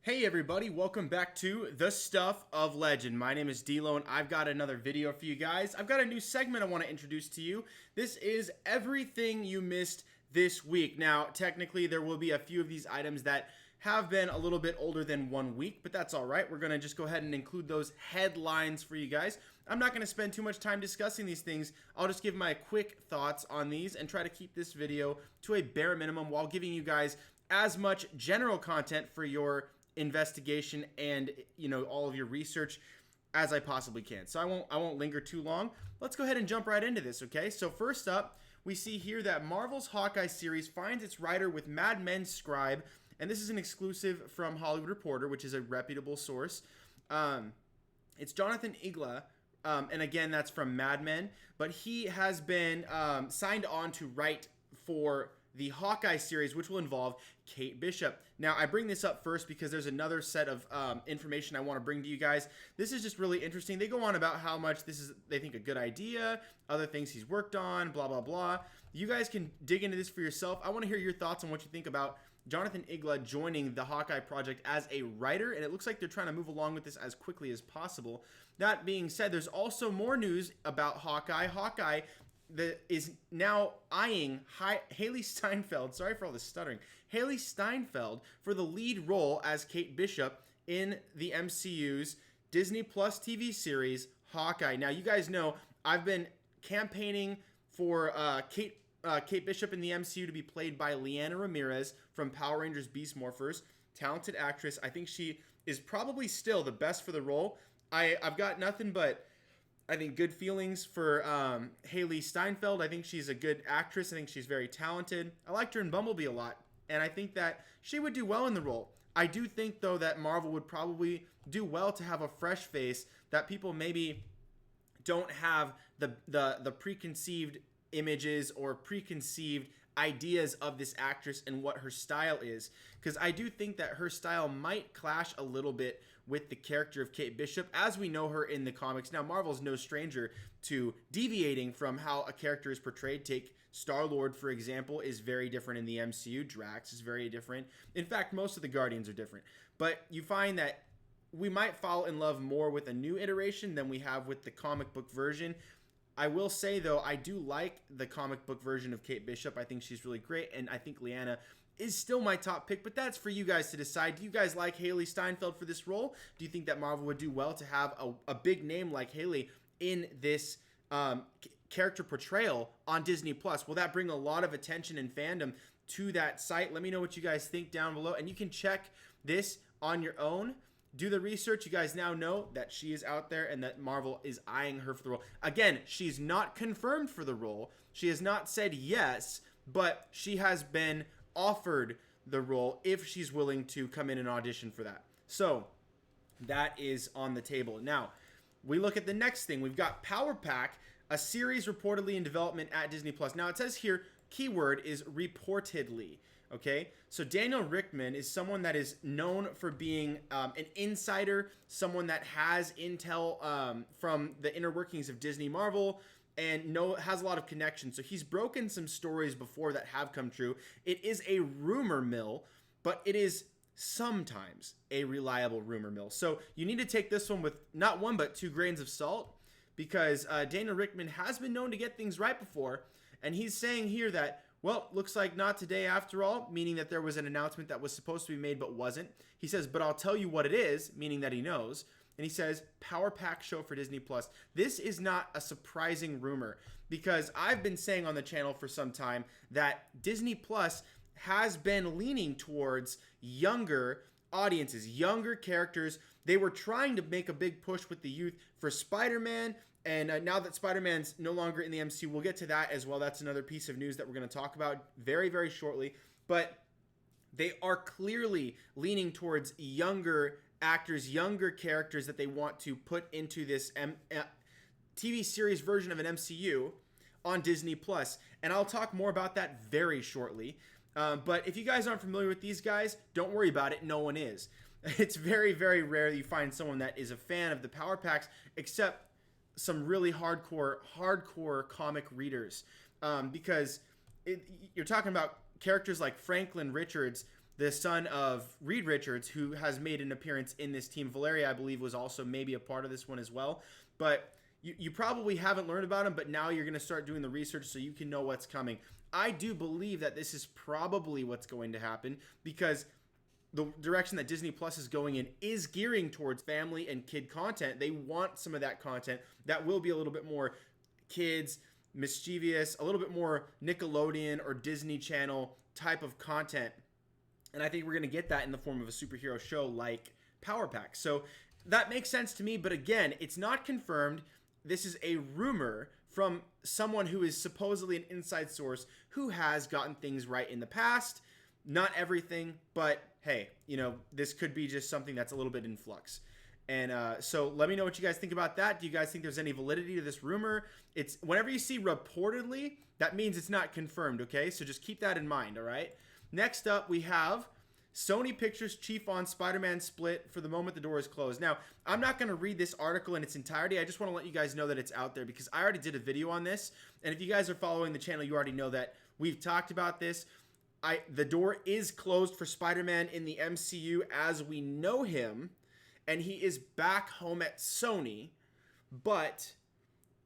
Hey everybody, welcome back to The Stuff of Legend. My name is D-Lo and I've got another video for you guys. I've got a new segment I want to introduce to you. This is everything you missed this week. Now, technically there will be a few of these items that have been a little bit older than 1 week, but that's all right. We're going to just go ahead and include those headlines for you guys. I'm not going to spend too much time discussing these things. I'll just give my quick thoughts on these and try to keep this video to a bare minimum while giving you guys as much general content for your investigation and all of your research as I possibly can. So I won't linger too long. Let's go ahead and jump right into this, okay? So first up, we see here that Marvel's Hawkeye series finds its writer with Mad Men's scribe, and this is an exclusive from Hollywood Reporter, which is a reputable source. It's Jonathan Igla, and again, that's from Mad Men, but he has been signed on to write for the Hawkeye series, which will involve Kate Bishop. Now, I bring this up first because there's another set of information I want to bring to you guys. This is just really interesting. They go on about how much they think a good idea, other things he's worked on, blah, blah, blah. You guys can dig into this for yourself. I want to hear your thoughts on what you think about Jonathan Igla joining the Hawkeye project as a writer, and it looks like they're trying to move along with this as quickly as possible. That being said, there's also more news about Hawkeye. Hawkeye is now eyeing Haley Steinfeld, sorry for all this stuttering, Haley Steinfeld for the lead role as Kate Bishop in the MCU's Disney Plus TV series, Hawkeye. Now, you guys know I've been campaigning for Kate Bishop in the MCU to be played by Leanna Ramirez from Power Rangers Beast Morphers. Talented actress. I think she is probably still the best for the role. I've got nothing but good feelings for Haley Steinfeld. I think she's a good actress. I think she's very talented. I liked her in Bumblebee a lot, and I think that she would do well in the role. I do think, though, that Marvel would probably do well to have a fresh face that people maybe don't have the preconceived images or preconceived ideas of this actress and what her style is, because I do think that her style might clash a little bit with the character of Kate Bishop as we know her in the comics. Now, Marvel's no stranger to deviating from how a character is portrayed. Take Star-Lord, for example, is very different in the MCU. Drax is very different. In fact, most of the Guardians are different. But you find that we might fall in love more with a new iteration than we have with the comic book version. I will say, though, I do like the comic book version of Kate Bishop. I think she's really great, and I think Leanna is still my top pick, but that's for you guys to decide. Do you guys like Haley Steinfeld for this role? Do you think that Marvel would do well to have a big name like Haley in this character portrayal on Disney Plus? Will that bring a lot of attention and fandom to that site? Let me know what you guys think down below, and you can check this on your own. Do the research. You guys now know that she is out there and that Marvel is eyeing her for the role. Again, she's not confirmed for the role. She has not said yes, but she has been offered the role if she's willing to come in and audition for that. So that is on the table. Now, we look at the next thing. We've got Power Pack, a series reportedly in development at Disney Plus. Now, it says here, keyword is reportedly. Okay, so Daniel Richtman is someone that is known for being an insider, someone that has intel from the inner workings of Disney Marvel, and has a lot of connections. So he's broken some stories before that have come true. It is a rumor mill, but it is sometimes a reliable rumor mill. So you need to take this one with not one but 2 grains of salt, because Daniel Richtman has been known to get things right before, and he's saying here that, well, looks like not today after all, meaning that there was an announcement that was supposed to be made but wasn't. He says, but I'll tell you what it is, meaning that he knows. And he says, Power Pack show for Disney Plus. This is not a surprising rumor, because I've been saying on the channel for some time that Disney Plus has been leaning towards younger audiences, younger characters. They were trying to make a big push with the youth for Spider-Man, and now that Spider-Man's no longer in the MCU, we'll get to that as well. That's another piece of news that we're going to talk about very, very shortly. But they are clearly leaning towards younger actors, younger characters that they want to put into this TV series version of an MCU on Disney Plus. And I'll talk more about that very shortly. But if you guys aren't familiar with these guys, don't worry about it. No one is. It's very, very rare that you find someone that is a fan of the Power Packs, except some really hardcore comic readers, because you're talking about characters like Franklin Richards the son of Reed Richards, who has made an appearance in this team. Valeria, I believe, was also maybe a part of this one as well. But you probably haven't learned about him, but now you're going to start doing the research so you can know what's coming. I do believe that this is probably what's going to happen, because the direction that Disney Plus is going in is gearing towards family and kid content. They want some of that content that will be a little bit more kids, mischievous, a little bit more Nickelodeon or Disney Channel type of content. And I think we're going to get that in the form of a superhero show like Power Pack. So that makes sense to me. But again, it's not confirmed. This is a rumor from someone who is supposedly an inside source who has gotten things right in the past. Not everything, but hey, this could be just something that's a little bit in flux. And so let me know what you guys think about that. Do you guys think there's any validity to this rumor? It's whenever you see reportedly, that means it's not confirmed, okay? So just keep that in mind, all right? Next up, we have Sony Pictures Chief on Spider-Man split for the moment the door is closed. Now, I'm not going to read this article in its entirety. I just want to let you guys know that it's out there because I already did a video on this. And if you guys are following the channel, you already know that we've talked about this. The door is closed for Spider-Man in the MCU as we know him. And he is back home at Sony. But,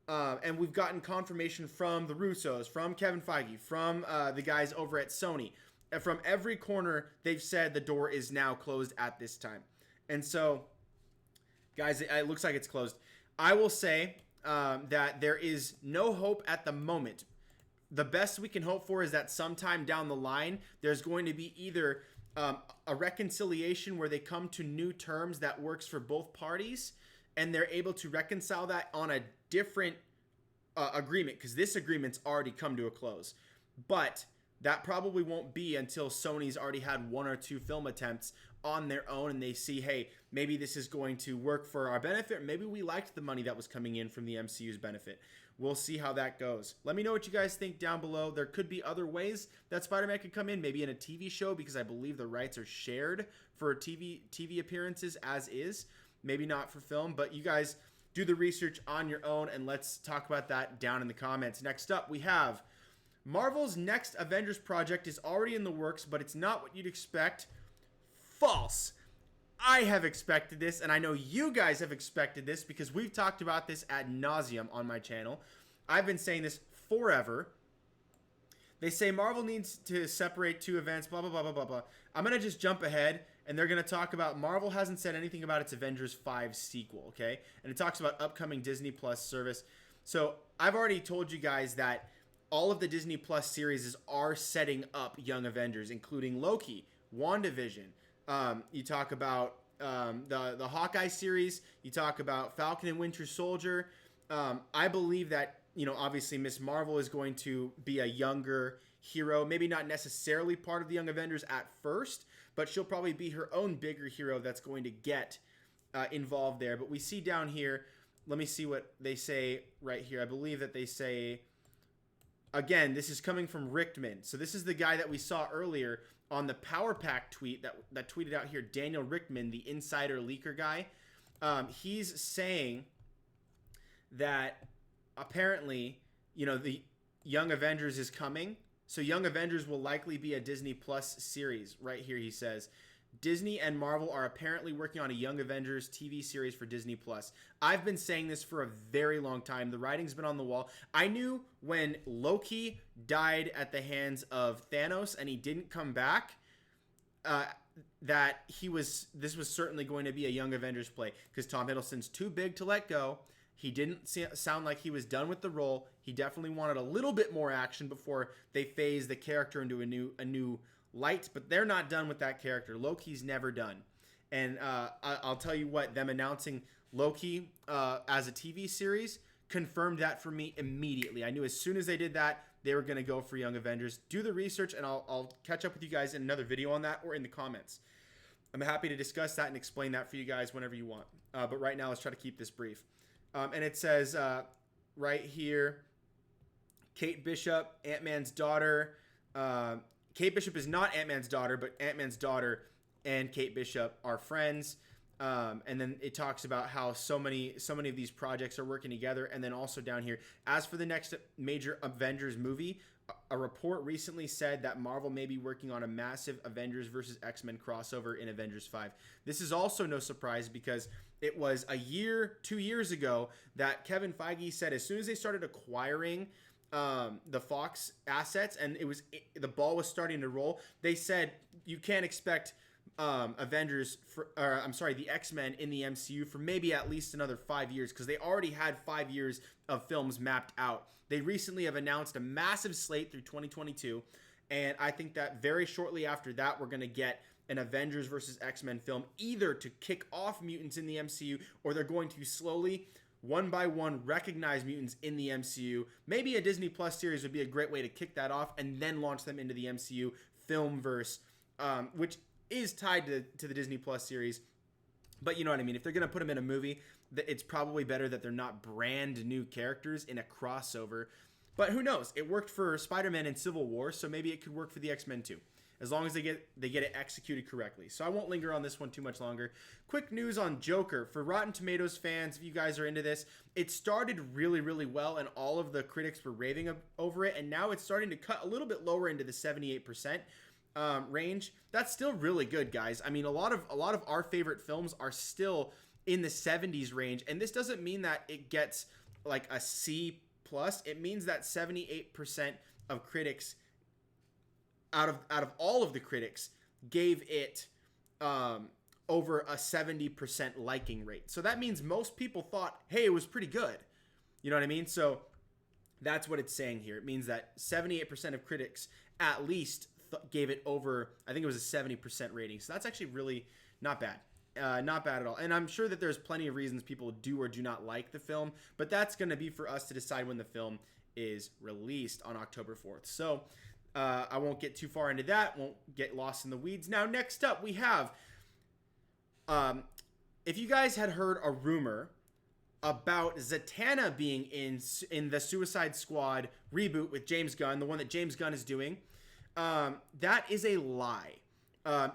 and we've gotten confirmation from the Russos, from Kevin Feige, from the guys over at Sony. From every corner, they've said the door is now closed at this time. And so, guys, it looks like it's closed. I will say that there is no hope at the moment. The best we can hope for is that sometime down the line, there's going to be either a reconciliation where they come to new terms that works for both parties, and they're able to reconcile that on a different agreement, because this agreement's already come to a close. But that probably won't be until Sony's already had one or two film attempts on their own and they see, hey, maybe this is going to work for our benefit. Maybe we liked the money that was coming in from the MCU's benefit. We'll see how that goes. Let me know what you guys think down below. There could be other ways that Spider-Man could come in, maybe in a TV show, because I believe the rights are shared for TV appearances as is. Maybe not for film, but you guys do the research on your own and let's talk about that down in the comments. Next up, we have Marvel's next Avengers project is already in the works, but it's not what you'd expect. False. I have expected this, and I know you guys have expected this because we've talked about this ad nauseum on my channel. I've been saying this forever. They say Marvel needs to separate two events, blah, blah, blah, blah, blah, blah. I'm going to just jump ahead, and they're going to talk about Marvel hasn't said anything about its Avengers 5 sequel, okay? And it talks about upcoming Disney Plus service. So I've already told you guys that all of the Disney Plus series are setting up Young Avengers, including Loki, WandaVision. You talk about the Hawkeye series. You talk about Falcon and Winter Soldier. I believe that, obviously Miss Marvel is going to be a younger hero. Maybe not necessarily part of the Young Avengers at first, but she'll probably be her own bigger hero that's going to get involved there. But we see down here, let me see what they say right here. I believe that they say... Again, this is coming from Rickman. So this is the guy that we saw earlier on the Power Pack tweet that tweeted out here, Daniel Rickman, the insider leaker guy. He's saying that apparently, the Young Avengers is coming. So Young Avengers will likely be a Disney Plus series. Right here he says, Disney and Marvel are apparently working on a Young Avengers TV series for Disney Plus. I've been saying this for a very long time. The writing's been on the wall. I knew when Loki died at the hands of Thanos and he didn't come back, that this was certainly going to be a Young Avengers play because Tom Hiddleston's too big to let go. He didn't sound like he was done with the role. He definitely wanted a little bit more action before they phased the character into a new light, but they're not done with that character. Loki's never done. And I'll tell you what, them announcing Loki as a TV series confirmed that for me immediately. I knew as soon as they did that, they were going to go for Young Avengers. Do the research, and I'll catch up with you guys in another video on that or in the comments. I'm happy to discuss that and explain that for you guys whenever you want. But right now, let's try to keep this brief. And it says right here, Kate Bishop, Ant-Man's daughter. Kate Bishop is not Ant-Man's daughter, but Ant-Man's daughter and Kate Bishop are friends. And then it talks about how so many of these projects are working together. And then also down here, as for the next major Avengers movie, A report recently said that Marvel may be working on a massive Avengers versus X-Men crossover in Avengers 5. This is also no surprise because it was 2 years ago that Kevin Feige said as soon as they started acquiring the Fox assets and the ball was starting to roll, they said you can't expect the X-Men in the MCU for maybe at least another 5 years because they already had 5 years of films mapped out. They recently have announced a massive slate through 2022, and I think that very shortly after that, we're going to get an Avengers versus X-Men film either to kick off mutants in the MCU or they're going to slowly, one by one, recognize mutants in the MCU. Maybe a Disney Plus series would be a great way to kick that off and then launch them into the MCU filmverse, which is tied to the Disney Plus series. But you know what I mean? If they're going to put them in a movie, it's probably better that they're not brand new characters in a crossover. But who knows? It worked for Spider-Man in Civil War, so maybe it could work for the X-Men too, as long as they get it executed correctly. So I won't linger on this one too much longer. Quick news on Joker. For Rotten Tomatoes fans, if you guys are into this, it started really, really well, and all of the critics were raving over it, and now it's starting to cut a little bit lower into the 78% range. That's still really good, guys. I mean, a lot of our favorite films are still in the 70s range, and this doesn't mean that it gets like a C plus. It means that 78% of critics out of all of the critics gave it over a 70% liking rate. So that means most people thought, hey, it was pretty good. You know what I mean? So that's what it's saying here. It means that 78% of critics at least gave it over, I think it was a 70% rating. So that's actually really not bad. Not bad at all. And I'm sure that there's plenty of reasons people do or do not like the film, but that's going to be for us to decide when the film is released on October 4th. So I won't get too far into that. Won't get lost in the weeds. Now, next up, we have, if you guys had heard a rumor about Zatanna being in the Suicide Squad reboot with James Gunn, the one that James Gunn is doing, that is a lie.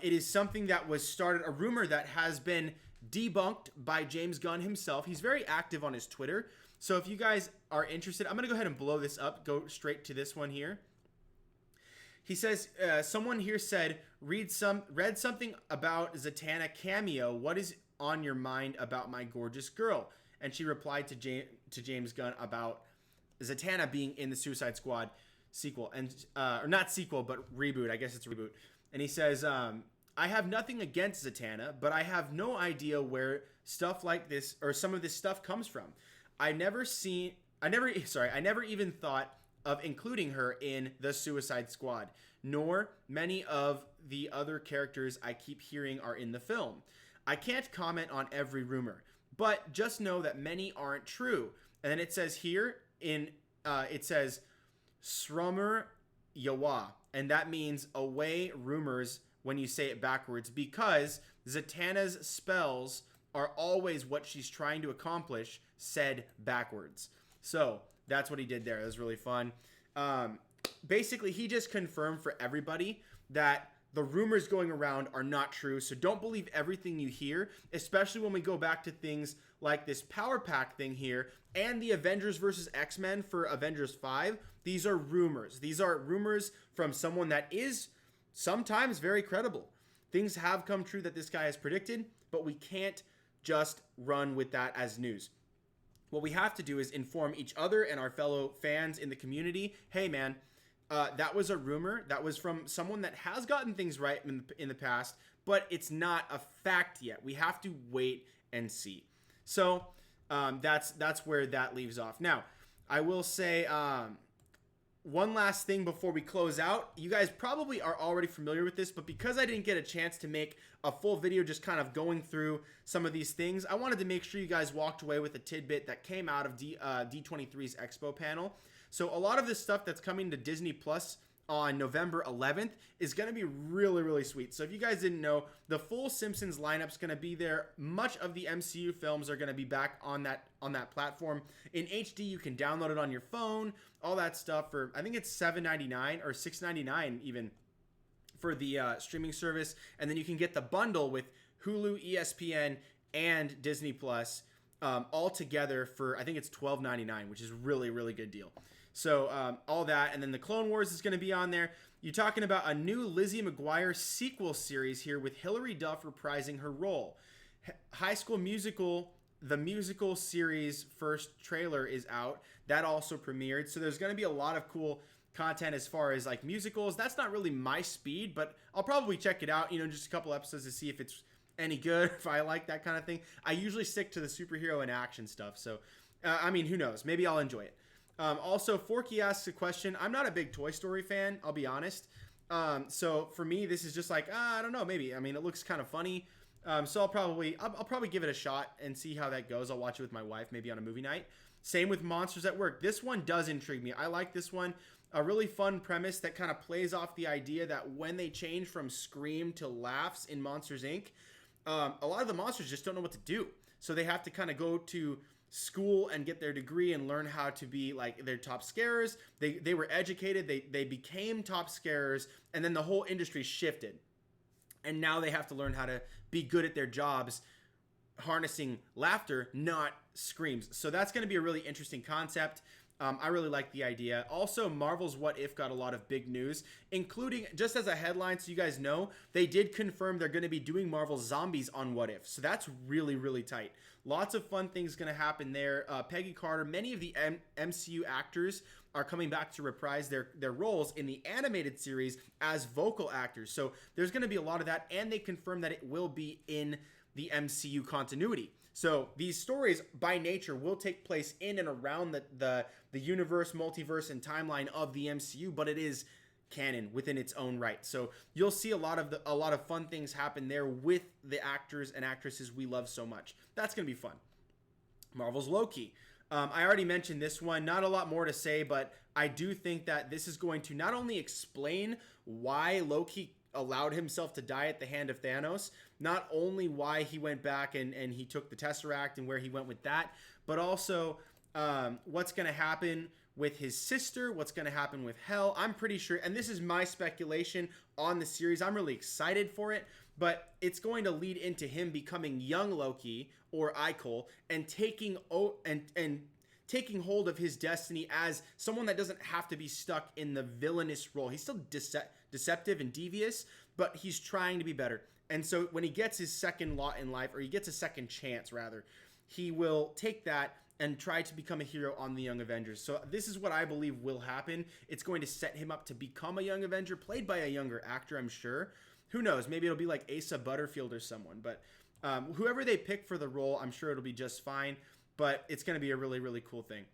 It is something that was started, a rumor that has been debunked by James Gunn himself. He's very active on his Twitter. So if you guys are interested, I'm going to go ahead and blow this up, go straight to this one here. He says, someone here said, read something about Zatanna cameo. What is on your mind about my gorgeous girl? And she replied to James Gunn about Zatanna being in the Suicide Squad sequel, and or not sequel, but reboot. I guess it's a reboot. And he says, I have nothing against Zatanna, but I have no idea where stuff like this or some of this stuff comes from. I never even thought of including her in the Suicide Squad, nor many of the other characters I keep hearing are in the film. I can't comment on every rumor, but just know that many aren't true. And then it says here it says Srummer Yawa, and that means away rumors when you say it backwards, because Zatanna's spells are always what she's trying to accomplish said backwards. So that's what he did there. It was really fun. Basically, he just confirmed for everybody that the rumors going around are not true. So don't believe everything you hear, especially when we go back to things like this Power Pack thing here and the Avengers versus X-Men for Avengers 5. These are rumors. These are rumors from someone that is sometimes very credible. Things have come true that this guy has predicted, but we can't just run with that as news. What we have to do is inform each other and our fellow fans in the community. Hey, man, that was a rumor. That was from someone that has gotten things right in the past, but it's not a fact yet. We have to wait and see. So that's where that leaves off. Now, I will say one last thing before we close out. You guys probably are already familiar with this, but because I didn't get a chance to make a full video just kind of going through some of these things, I wanted to make sure you guys walked away with a tidbit that came out of D23's Expo panel. So a lot of this stuff that's coming to Disney Plus on November 11th is going to be really, really sweet. So if you guys didn't know, the full Simpsons lineup's going to be there. Much of the MCU films are going to be back on that platform. In HD, you can download it on your phone, all that stuff for, I think it's $7.99 or $6.99 even for the streaming service. And then you can get the bundle with Hulu, ESPN, and Disney Plus all together for, I think it's $12.99, which is really, really good deal. So all that, and then the Clone Wars is going to be on there. You're talking about a new Lizzie McGuire sequel series here with Hilary Duff reprising her role. High School Musical, the musical series first trailer is out. That also premiered. So there's going to be a lot of cool content as far as like musicals. That's not really my speed, but I'll probably check it out, just a couple episodes to see if it's any good, if I like that kind of thing. I usually stick to the superhero and action stuff. So, who knows? Maybe I'll enjoy it. Also, Forky asks a question. I'm not a big Toy Story fan, I'll be honest. So for me, this is just like, I don't know, maybe. It looks kind of funny. So I'll probably give it a shot and see how that goes. I'll watch it with my wife, maybe on a movie night. Same with Monsters at Work. This one does intrigue me. I like this one. A really fun premise that kind of plays off the idea that when they change from scream to laughs in Monsters Inc., a lot of the monsters just don't know what to do. So they have to kind of go to school and get their degree and learn how to be like their top scarers. They were educated. They became top scarers, and then the whole industry shifted. And now they have to learn how to be good at their jobs, harnessing laughter, not screams. So that's going to be a really interesting concept. I really like the idea. Also, Marvel's What If got a lot of big news, including, just as a headline so you guys know, they did confirm they're going to be doing Marvel Zombies on What If. So that's really, really tight. Lots of fun things going to happen there. Peggy Carter, many of the MCU actors are coming back to reprise their roles in the animated series as vocal actors. So there's going to be a lot of that, and they confirmed that it will be in the MCU continuity. So these stories, by nature, will take place in and around the universe, multiverse, and timeline of the MCU, but it is canon within its own right. So you'll see a lot of fun things happen there with the actors and actresses we love so much. That's going to be fun. Marvel's Loki. I already mentioned this one. Not a lot more to say, but I do think that this is going to not only explain why Loki allowed himself to die at the hand of Thanos, not only why he went back and he took the Tesseract and where he went with that, but also what's going to happen with his sister, what's going to happen with Hel. I'm pretty sure, and this is my speculation on the series, I'm really excited for it, but it's going to lead into him becoming young Loki, or Eicol, and taking hold of his destiny as someone that doesn't have to be stuck in the villainous role. He's still deceptive and devious, but he's trying to be better. And so when he gets his second lot in life, or he gets a second chance rather, he will take that and try to become a hero on the Young Avengers. So this is what I believe will happen. It's going to set him up to become a Young Avenger, played by a younger actor, I'm sure. Who knows? Maybe it'll be like Asa Butterfield or someone. But whoever they pick for the role, I'm sure it'll be just fine. But it's going to be a really, really cool thing.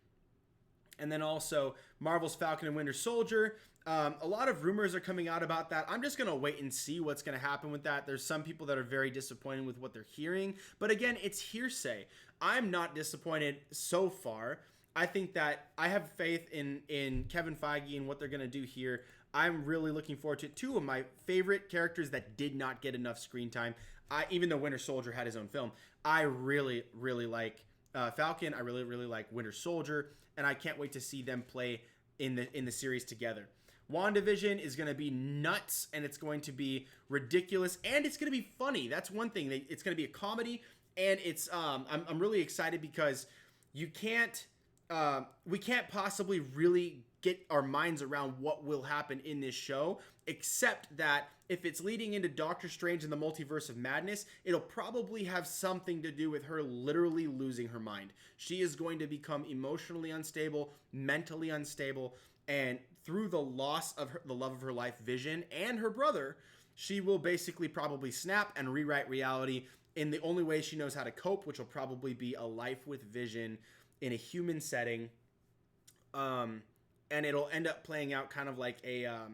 And then also Marvel's Falcon and Winter Soldier. A lot of rumors are coming out about that. I'm just going to wait and see what's going to happen with that. There's some people that are very disappointed with what they're hearing. But again, it's hearsay. I'm not disappointed so far. I think that I have faith in Kevin Feige and what they're going to do here. I'm really looking forward to it. Two of my favorite characters that did not get enough screen time, even though Winter Soldier had his own film, I really, really like Falcon. I really, really like Winter Soldier, and I can't wait to see them play in the series together. WandaVision is going to be nuts, and it's going to be ridiculous, and it's going to be funny. That's one thing. It's going to be a comedy, and it's I'm really excited because we can't possibly really get our minds around what will happen in this show, except that if it's leading into Doctor Strange and the Multiverse of Madness, it'll probably have something to do with her literally losing her mind. She is going to become emotionally unstable, mentally unstable, and through the loss of the love of her life, Vision, and her brother, she will basically probably snap and rewrite reality in the only way she knows how to cope, which will probably be a life with Vision in a human setting. And it'll end up playing out kind of like a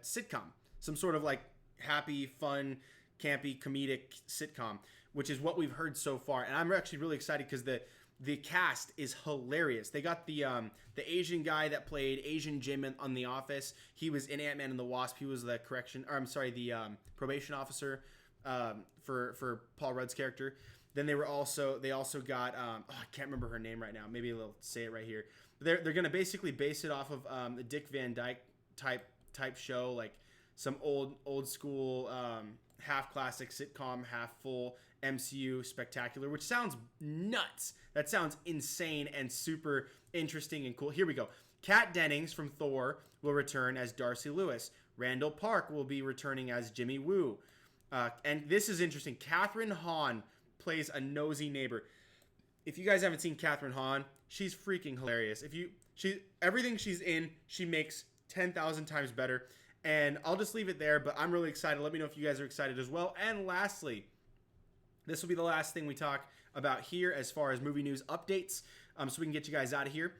sitcom, some sort of like happy, fun, campy, comedic sitcom, which is what we've heard so far. And I'm actually really excited because the cast is hilarious. They got the Asian guy that played Asian Jim on The Office. He was in Ant-Man and the Wasp. He was the probation officer for Paul Rudd's character. Then they also got I can't remember her name right now. Maybe they'll say it right here. They're going to basically base it off of the Dick Van Dyke type show, like some old school half classic sitcom, half full MCU spectacular, which sounds nuts. That sounds insane and super interesting and cool. Here we go. Kat Dennings from Thor will return as Darcy Lewis. Randall Park will be returning as Jimmy Woo. And this is interesting. Catherine Hahn plays a nosy neighbor. If you guys haven't seen Catherine Hahn, she's freaking hilarious. Everything she's in, she makes 10,000 times better. And I'll just leave it there, but I'm really excited. Let me know if you guys are excited as well. And lastly, this will be the last thing we talk about here as far as movie news updates, so we can get you guys out of here.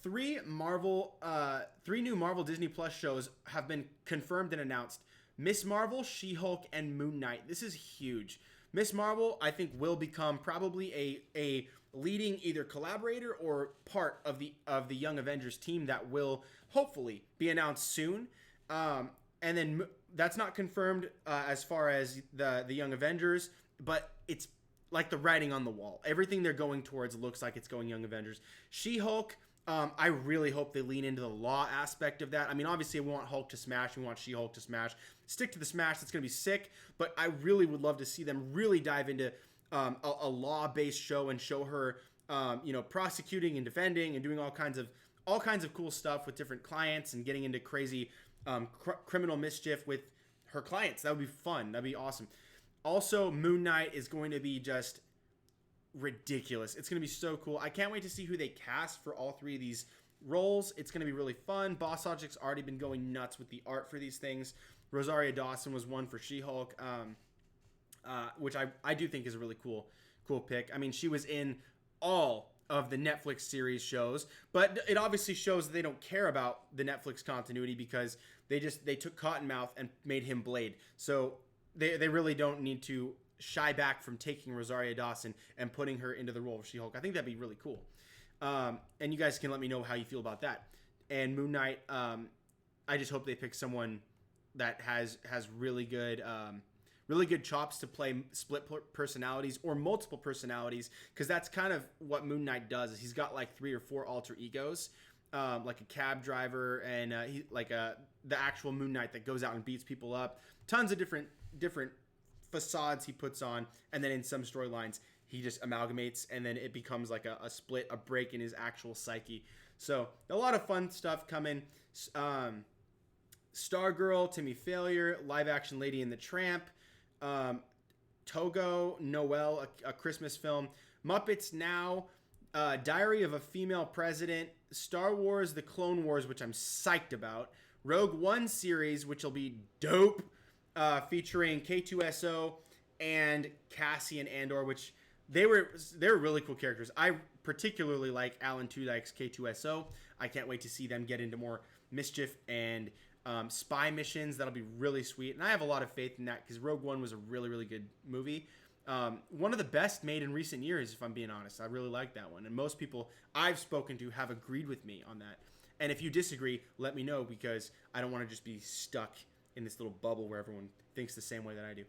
Three new Marvel Disney Plus shows have been confirmed and announced. Miss Marvel, She-Hulk, and Moon Knight. This is huge. Miss Marvel, I think, will become probably a leading either collaborator or part of the Young Avengers team that will hopefully be announced soon. And then that's not confirmed as far as the Young Avengers, but it's like the writing on the wall. Everything they're going towards looks like it's going Young Avengers. She-Hulk, I really hope they lean into the law aspect of that. I mean, obviously, we want Hulk to smash. We want She-Hulk to smash. Stick to the smash. That's going to be sick. But I really would love to see them really dive into a law-based show and show her, prosecuting and defending and doing all kinds of cool stuff with different clients and getting into crazy criminal mischief with her clients. That would be fun. That'd be awesome. Also, Moon Knight is going to be just ridiculous. It's going to be so cool. I can't wait to see who they cast for all three of these roles. It's going to be really fun. Boss Logic's already been going nuts with the art for these things. Rosario Dawson was one for She-Hulk, which I do think is a really cool pick. I mean, she was in all of the Netflix series shows, but it obviously shows that they don't care about the Netflix continuity because they took Cottonmouth and made him Blade. So they really don't need to shy back from taking Rosario Dawson and putting her into the role of She-Hulk. I think that'd be really cool. And you guys can let me know how you feel about that. And Moon Knight, I just hope they pick someone that has really good chops to play split personalities or multiple personalities, because that's kind of what Moon Knight does. Is he's got like 3 or 4 alter egos, like a cab driver and the actual Moon Knight that goes out and beats people up. Tons of different facades he puts on, and then in some storylines he just amalgamates, and then it becomes like a break in his actual psyche. So a lot of fun stuff coming. Stargirl, Timmy Failure, live action Lady and the Tramp, Togo, Noel, a Christmas film, Muppets Now, Diary of a Female President, Star Wars, The Clone Wars, which I'm psyched about, Rogue One series, which will be dope, featuring K2SO and Cassian Andor, which they're really cool characters. I particularly like Alan Tudyk's K2SO. I can't wait to see them get into more mischief and spy missions. That'll be really sweet, and I have a lot of faith in that because Rogue One was a really, really good movie. One of the best made in recent years, if I'm being honest. I really like that one, and most people I've spoken to have agreed with me on that. And if you disagree, let me know, because I don't want to just be stuck in this little bubble where everyone thinks the same way that I do.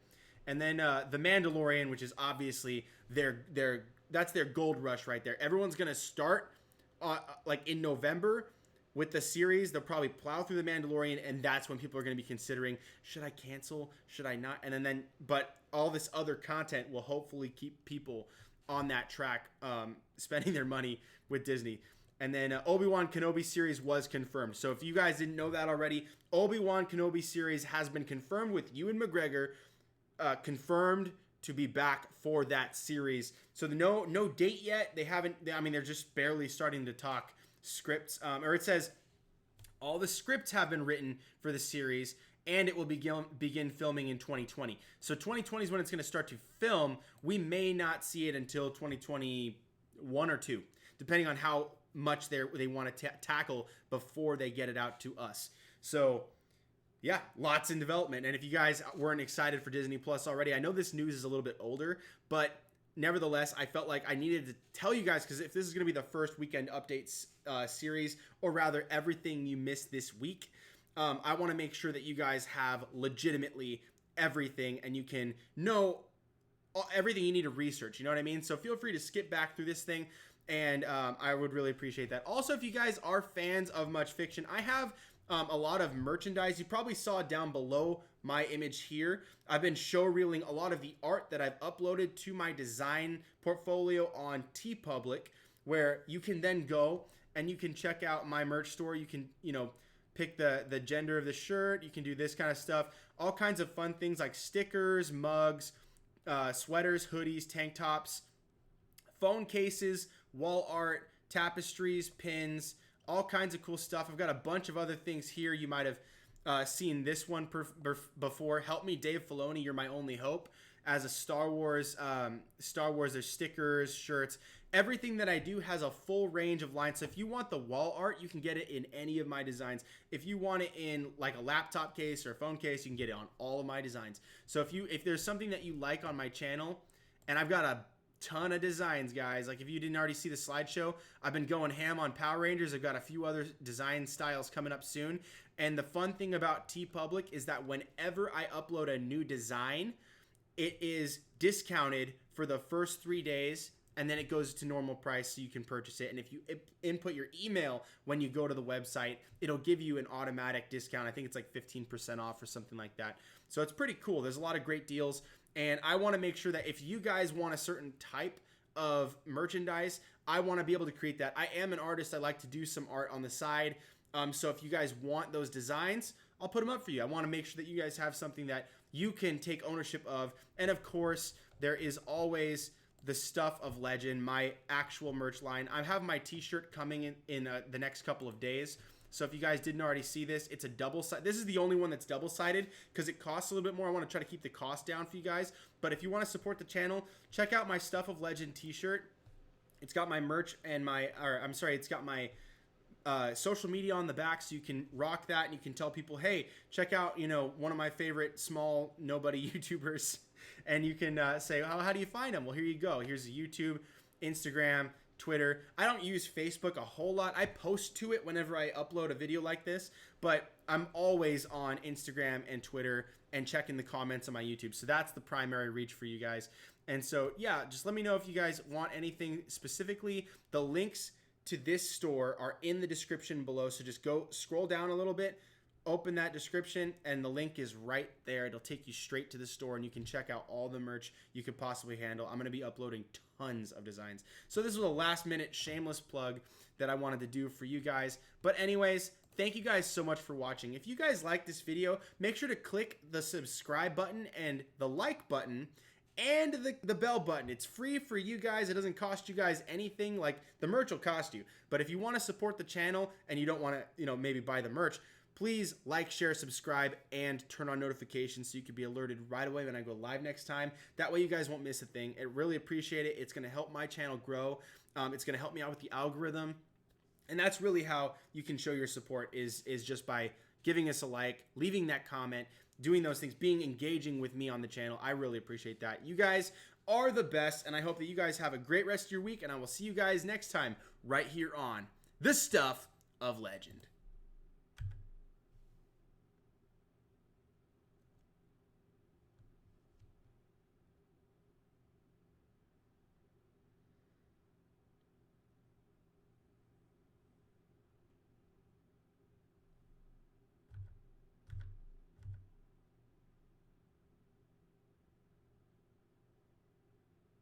And then The Mandalorian, which is obviously that's their gold rush right there. Everyone's gonna start like in November with the series. They'll probably plow through The Mandalorian, and that's when people are going to be considering, should I cancel? Should I not? And then but all this other content will hopefully keep people on that track, spending their money with Disney. And then Obi-Wan Kenobi series was confirmed. So if you guys didn't know that already, Obi-Wan Kenobi series has been confirmed with Ewan McGregor, confirmed to be back for that series. So no date yet. They're just barely starting to talk scripts, or it says all the scripts have been written for the series, and it will begin filming in 2020. So 2020 is when it's going to start to film. We may not see it until 2021 or 2, depending on how much they want to tackle before they get it out to us. So yeah, lots in development. And if you guys weren't excited for Disney Plus already, I know this news is a little bit older, but nevertheless, I felt like I needed to tell you guys, because if this is going to be the first weekend updates series, or rather everything you missed this week, I want to make sure that you guys have legitimately everything, and you can know everything you need to research. You know what I mean? So feel free to skip back through this thing, and I would really appreciate that. Also, if you guys are fans of Much Fiction, I have a lot of merchandise. You probably saw down below my image here, I've been show reeling a lot of the art that I've uploaded to my design portfolio on TeePublic, where you can then go and you can check out my merch store. You can, you know, pick the gender of the shirt. You can do this kind of stuff. All kinds of fun things like stickers, mugs, sweaters, hoodies, tank tops, phone cases, wall art, tapestries, pins, all kinds of cool stuff. I've got a bunch of other things here. You might have seen this one before. Help me, Dave Filoni, you're my only hope. As a Star Wars, there's stickers, shirts. Everything that I do has a full range of lines. So if you want the wall art, you can get it in any of my designs. If you want it in like a laptop case or a phone case, you can get it on all of my designs. So if there's something that you like on my channel, and I've got a ton of designs, guys. Like if you didn't already see the slideshow, I've been going ham on Power Rangers. I've got a few other design styles coming up soon. And the fun thing about TeePublic is that whenever I upload a new design, it is discounted for the first 3 days, and then it goes to normal price so you can purchase it. And if you input your email when you go to the website, it'll give you an automatic discount. I think it's like 15% off or something like that. So it's pretty cool. There's a lot of great deals. And I want to make sure that if you guys want a certain type of merchandise, I want to be able to create that. I am an artist. I like to do some art on the side. So if you guys want those designs, I'll put them up for you. I want to make sure that you guys have something that you can take ownership of. And of course, there is always the Stuff of Legend, my actual merch line. I have my t-shirt coming in the next couple of days. So if you guys didn't already see this, it's a double-sided. This is the only one that's double-sided because it costs a little bit more. I want to try to keep the cost down for you guys. But if you want to support the channel, check out my Stuff of Legend t-shirt. It's got my merch and it's got my social media on the back, so you can rock that and you can tell people, hey, check out, you know, one of my favorite small nobody YouTubers, and you can say, how do you find them? Well, here you go. Here's YouTube, Instagram, Twitter. I don't use Facebook a whole lot. I post to it whenever I upload a video like this, but I'm always on Instagram and Twitter and checking the comments on my YouTube. So that's the primary reach for you guys. And so, yeah, just let me know if you guys want anything specifically. The links to this store are in the description below. So just go scroll down a little bit, open that description, and the link is right there. It'll take you straight to the store, and you can check out all the merch you could possibly handle. I'm going to be uploading tons of designs. So this was a last minute shameless plug that I wanted to do for you guys. But anyways, thank you guys so much for watching. If you guys like this video, make sure to click the subscribe button and the like button and the bell button. It's free for you guys. It doesn't cost you guys anything. Like, the merch will cost you. But if you want to support the channel and you don't want to, you know, maybe buy the merch, please like, share, subscribe, and turn on notifications so you can be alerted right away when I go live next time. That way you guys won't miss a thing. I really appreciate it. It's going to help my channel grow. It's going to help me out with the algorithm. And that's really how you can show your support is just by giving us a like, leaving that comment, doing those things, being engaging with me on the channel. I really appreciate that. You guys are the best, and I hope that you guys have a great rest of your week, and I will see you guys next time right here on The Stuff of Legend.